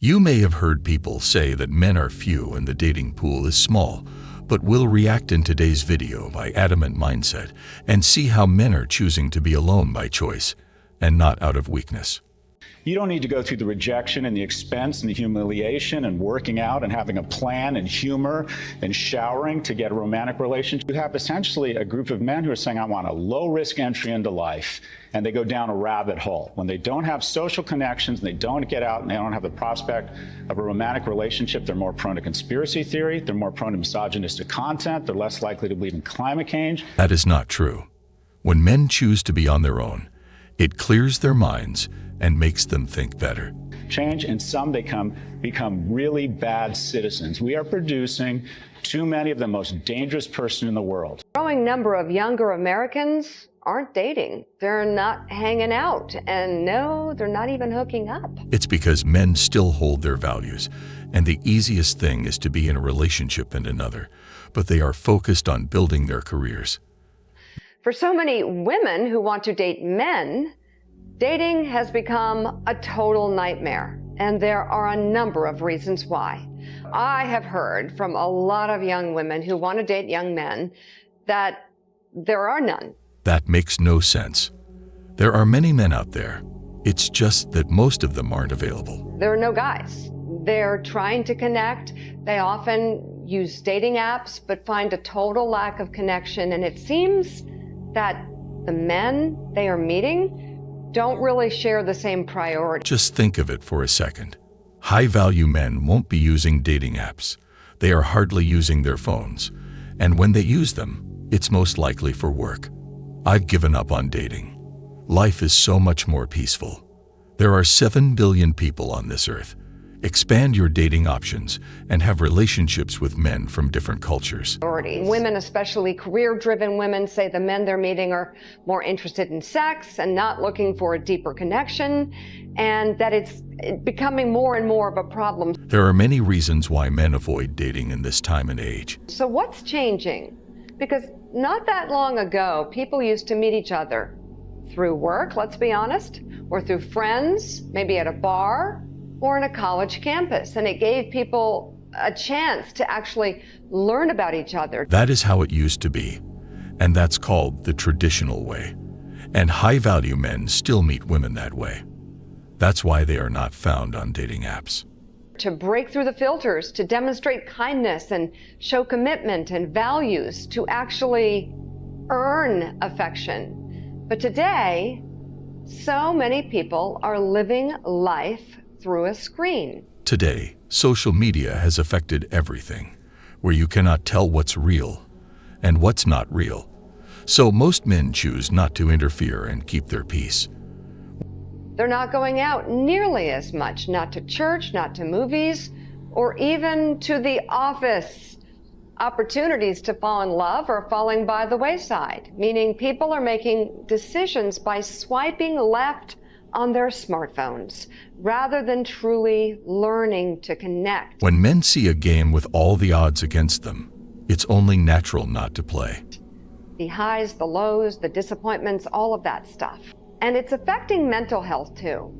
You may have heard people say that men are few and the dating pool is small, but we'll react in today's video by adamant mindset and see how men are choosing to be alone by choice and not out of weakness. You don't need to go through the rejection and the expense and the humiliation and working out and having a plan and humor and showering to get a romantic relationship. You have essentially a group of men who are saying, I want a low-risk entry into life, and they go down a rabbit hole. When they don't have social connections, and they don't get out, and they don't have the prospect of a romantic relationship, they're more prone to conspiracy theory, they're more prone to misogynistic content, they're less likely to believe in climate change. That is not true. When men choose to be on their own, it clears their minds and makes them think better. Change, and some become really bad citizens. We are producing too many of the most dangerous person in the world. A growing number of younger Americans aren't dating. They're not hanging out, and no, they're not even hooking up. It's because men still hold their values, and the easiest thing is to be in a relationship and another, but they are focused on building their careers. For so many women who want to date men, dating has become a total nightmare, and there are a number of reasons why. I have heard from a lot of young women who want to date young men that there are none. That makes no sense. There are many men out there. It's just that most of them aren't available. There are no guys. They're trying to connect. They often use dating apps, but find a total lack of connection, and it seems that the men they are meeting don't really share the same priorities. Just think of it for a second. High-value men won't be using dating apps. They are hardly using their phones. And when they use them, it's most likely for work. I've given up on dating. Life is so much more peaceful. There are 7 billion people on this earth. Expand your dating options and have relationships with men from different cultures. Women, especially career-driven women, say the men they're meeting are more interested in sex and not looking for a deeper connection, and that it's becoming more and more of a problem. There are many reasons why men avoid dating in this time and age. So what's changing? Because not that long ago, people used to meet each other through work, let's be honest, or through friends, maybe at a bar, or in a college campus, and it gave people a chance to actually learn about each other. That is how it used to be, and that's called the traditional way. And high-value men still meet women that way. That's why they are not found on dating apps. To break through the filters, to demonstrate kindness and show commitment and values, to actually earn affection. But today, so many people are living life through a screen. Today, social media has affected everything, where you cannot tell what's real and what's not real. So most men choose not to interfere and keep their peace. They're not going out nearly as much, not to church, not to movies, or even to the office. Opportunities to fall in love are falling by the wayside, meaning people are making decisions by swiping left on their smartphones, rather than truly learning to connect. When men see a game with all the odds against them, it's only natural not to play. The highs, the lows, the disappointments, all of that stuff. And it's affecting mental health too.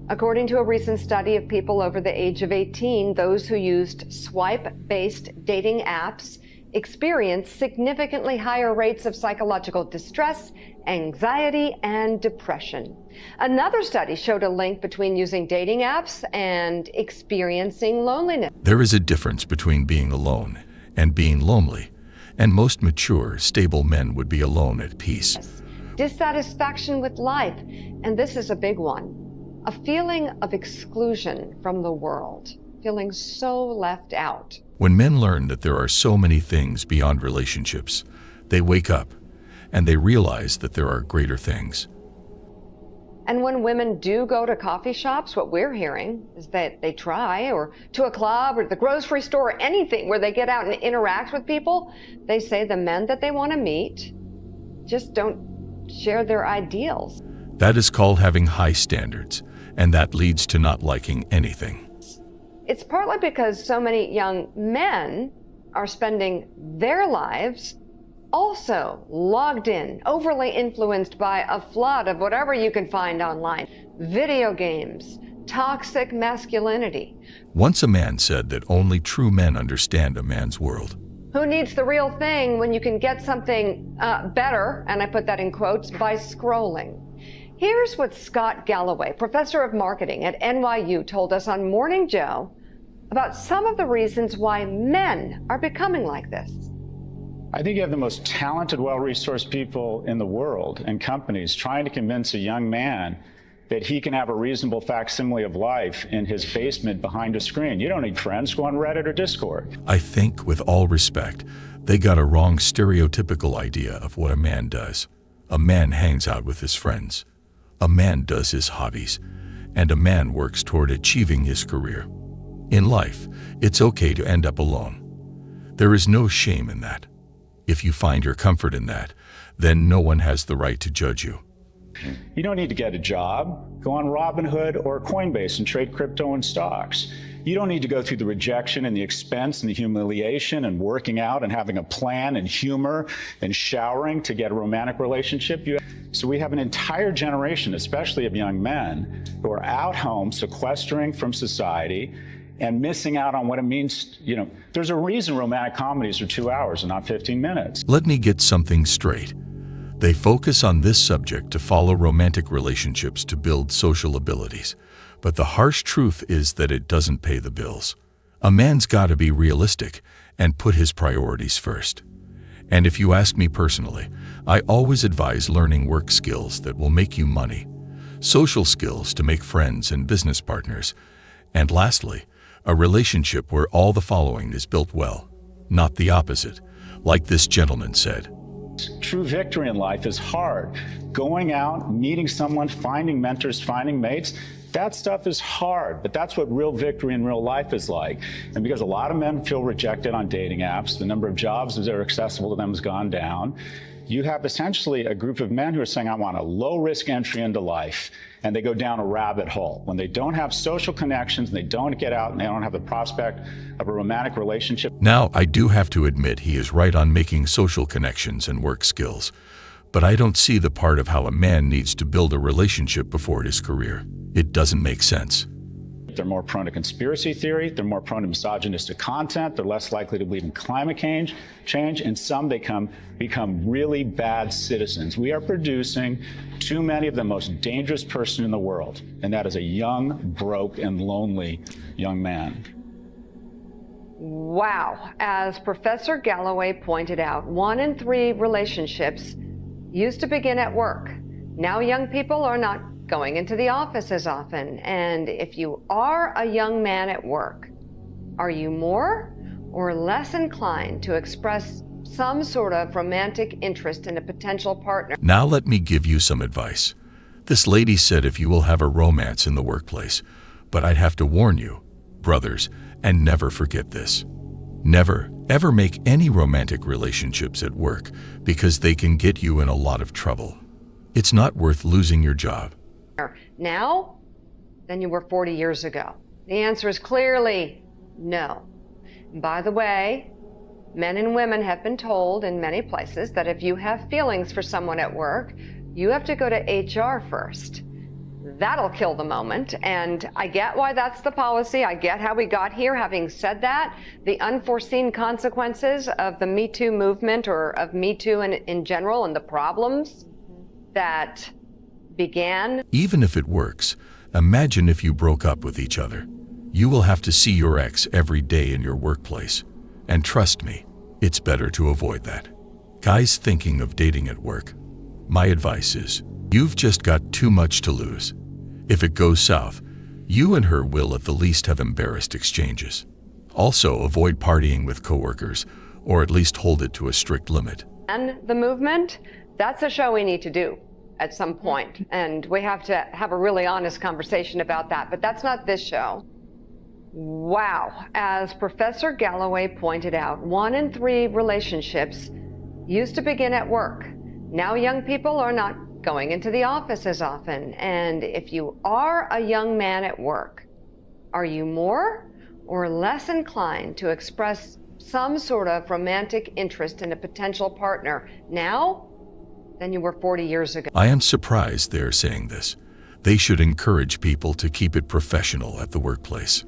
According to a recent study of people over the age of 18, those who used swipe-based dating apps experienced significantly higher rates of psychological distress, anxiety, and depression. Another study showed a link between using dating apps and experiencing loneliness. There is a difference between being alone and being lonely, and most mature, stable men would be alone at peace. Dissatisfaction with life, and this is a big one. A feeling of exclusion from the world, feeling so left out. When men learn that there are so many things beyond relationships, they wake up and they realize that there are greater things. And when women do go to coffee shops, what we're hearing is that they try, or to a club or the grocery store, or anything where they get out and interact with people, they say the men that they want to meet just don't share their ideals. That is called having high standards, and that leads to not liking anything. It's partly because so many young men are spending their lives also logged in, overly influenced by a flood of whatever you can find online. Video games, toxic masculinity. Once a man said that only true men understand a man's world. Who needs the real thing when you can get something better, and I put that in quotes, by scrolling? Here's what Scott Galloway, professor of marketing at NYU, told us on Morning Joe about some of the reasons why men are becoming like this. I think you have the most talented, well-resourced people in the world and companies trying to convince a young man that he can have a reasonable facsimile of life in his basement behind a screen. You don't need friends. Go on Reddit or Discord. I think, with all respect, they got a wrong stereotypical idea of what a man does. A man hangs out with his friends. A man does his hobbies. And a man works toward achieving his career. In life, it's okay to end up alone. There is no shame in that. If you find your comfort in that, then no one has the right to judge you. You don't need to get a job. Go on Robinhood or Coinbase and trade crypto and stocks. You don't need to go through the rejection and the expense and the humiliation and working out and having a plan and humor and showering to get a romantic relationship. So we have an entire generation, especially of young men, who are out home sequestering from society and missing out on what it means. There's a reason romantic comedies are 2 hours and not 15 minutes. Let me get something straight. They focus on this subject to follow romantic relationships to build social abilities. But the harsh truth is that it doesn't pay the bills. A man's got to be realistic and put his priorities first. And if you ask me personally, I always advise learning work skills that will make you money, social skills to make friends and business partners, and lastly, a relationship where all the following is built well, not the opposite, like this gentleman said. True victory in life is hard. Going out, meeting someone, finding mentors, finding mates, that stuff is hard, but that's what real victory in real life is like. And because a lot of men feel rejected on dating apps, the number of jobs that are accessible to them has gone down. You have essentially a group of men who are saying, I want a low-risk entry into life, and they go down a rabbit hole. When they don't have social connections, and they don't get out, and they don't have the prospect of a romantic relationship. Now, I do have to admit he is right on making social connections and work skills, but I don't see the part of how a man needs to build a relationship before his career. It doesn't make sense. They're more prone to conspiracy theory. They're more prone to misogynistic content. They're less likely to believe in climate change. And some, they become really bad citizens. We are producing too many of the most dangerous person in the world, and that is a young, broke, and lonely young man. Wow. As Professor Galloway pointed out, 1 in 3 relationships used to begin at work. Now young people are not going into the office as often. And if you are a young man at work, are you more or less inclined to express some sort of romantic interest in a potential partner? Now let me give you some advice. This lady said if you will have a romance in the workplace, but I'd have to warn you, brothers, and never forget this. Never, ever make any romantic relationships at work because they can get you in a lot of trouble. It's not worth losing your job now than you were 40 years ago. The answer is clearly no. And by the way, men and women have been told in many places that if you have feelings for someone at work, you have to go to HR first. That'll kill the moment, and I get why that's the policy. I get how we got here. Having said that, the unforeseen consequences of the Me Too movement, or of Me Too in general, and the problems that began. Even if it works, imagine if you broke up with each other. You will have to see your ex every day in your workplace. And trust me, it's better to avoid that. Guys thinking of dating at work, my advice is, you've just got too much to lose. If it goes south, you and her will at the least have embarrassed exchanges. Also, avoid partying with coworkers, or at least hold it to a strict limit. And the movement, that's a show we need to do at some point, and we have to have a really honest conversation about that, but that's not this show. Wow. As Professor Galloway pointed out, 1 in 3 relationships used to begin at work. Now young people are not going into the office as often. And if you are a young man at work, are you more or less inclined to express some sort of romantic interest in a potential partner now than you were 40 years ago? I am surprised they are saying this. They should encourage people to keep it professional at the workplace.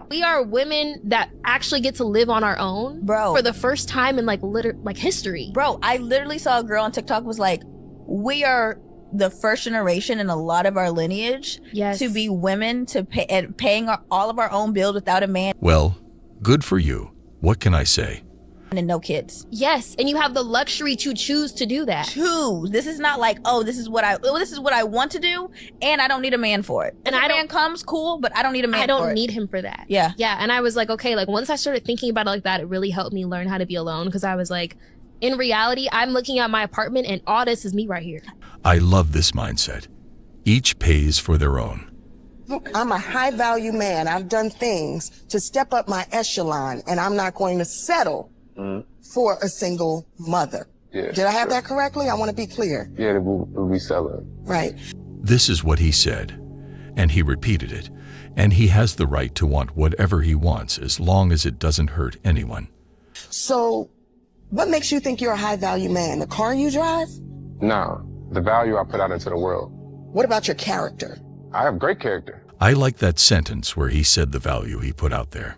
We are women that actually get to live on our own, bro, for the first time in like history. Bro, I literally saw a girl on TikTok was like, we are the first generation in a lot of our lineage to be women to paying all of our own bills without a man. Well, good for you. What can I say? And no kids. Yes, and you have the luxury to choose to do that. Choose. This is not like, oh, this is what I want to do, and I don't need a man for it. And a man comes, cool, but I don't need a man for it. I don't need him for that. Yeah. Yeah, and I was like, okay, like once I started thinking about it like that, it really helped me learn how to be alone, because I was like, in reality, I'm looking at my apartment and all this is me right here. I love this mindset. Each pays for their own. I'm a high value man. I've done things to step up my echelon, and I'm not going to settle for a single mother. Yeah, did I have that correctly? I want to be clear. Yeah, we'll be selling. Right. This is what he said, and he repeated it, and he has the right to want whatever he wants as long as it doesn't hurt anyone. So, what makes you think you're a high value man? The car you drive? No, the value I put out into the world. What about your character? I have great character. I like that sentence where he said the value he put out there.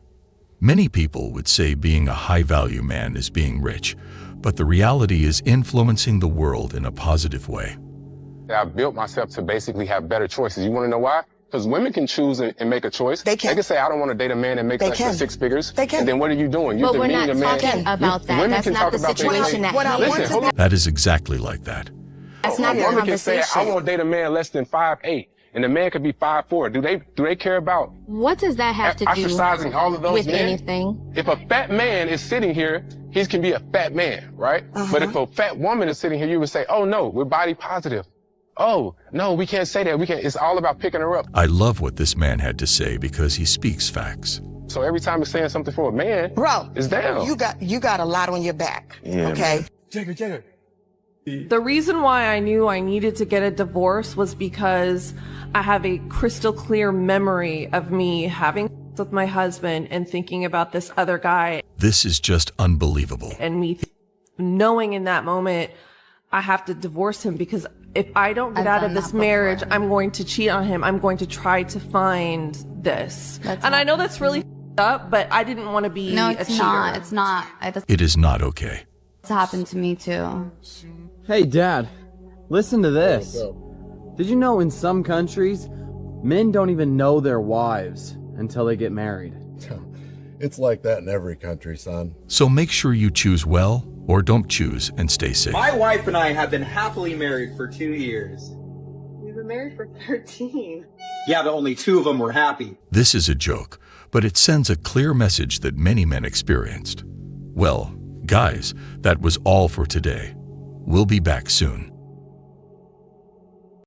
Many people would say being a high-value man is being rich, but the reality is influencing the world in a positive way. I've built myself to basically have better choices. You want to know why? Because women can choose and make a choice. They can. They can say, I don't want to date a man that makes less than 6 figures. They can. And then what are you doing? You're But we're not demeaning a man. talking about that. That's not the situation at hand. Listen, hold on. That is exactly like that. That's not the Women can say, conversation. I won't date a man less than 5'8", and the man could be 5'4". Do they care about What does that have to do ostracizing all of those with men? anything? If a fat man is sitting here, he can be a fat man, right? But if a fat woman is sitting here, you would say, oh no, we're body positive. Oh, no, we can't say that. It's all about picking her up. I love what this man had to say because he speaks facts. So every time he's saying something for a man, Bro, it's down. you got a lot on your back. Yeah, okay? The reason why I knew I needed to get a divorce was because I have a crystal clear memory of me having with my husband and thinking about this other guy. This is just unbelievable. And me knowing in that moment I have to divorce him because if I don't get out of this marriage, I'm going to cheat on him. I'm going to try to find this. And I know that's really up, but I didn't want to be a cheater. No, it's not. It is not okay. It's happened to me too. Hey Dad, listen to this. Did you know in some countries, men don't even know their wives until they get married? It's like that in every country, son. So make sure you choose well or don't choose and stay safe. My wife and I have been happily married for 2 years. We've been married for 13. Yeah, but only 2 of them were happy. This is a joke, but it sends a clear message that many men experienced. Well, guys, that was all for today. We'll be back soon.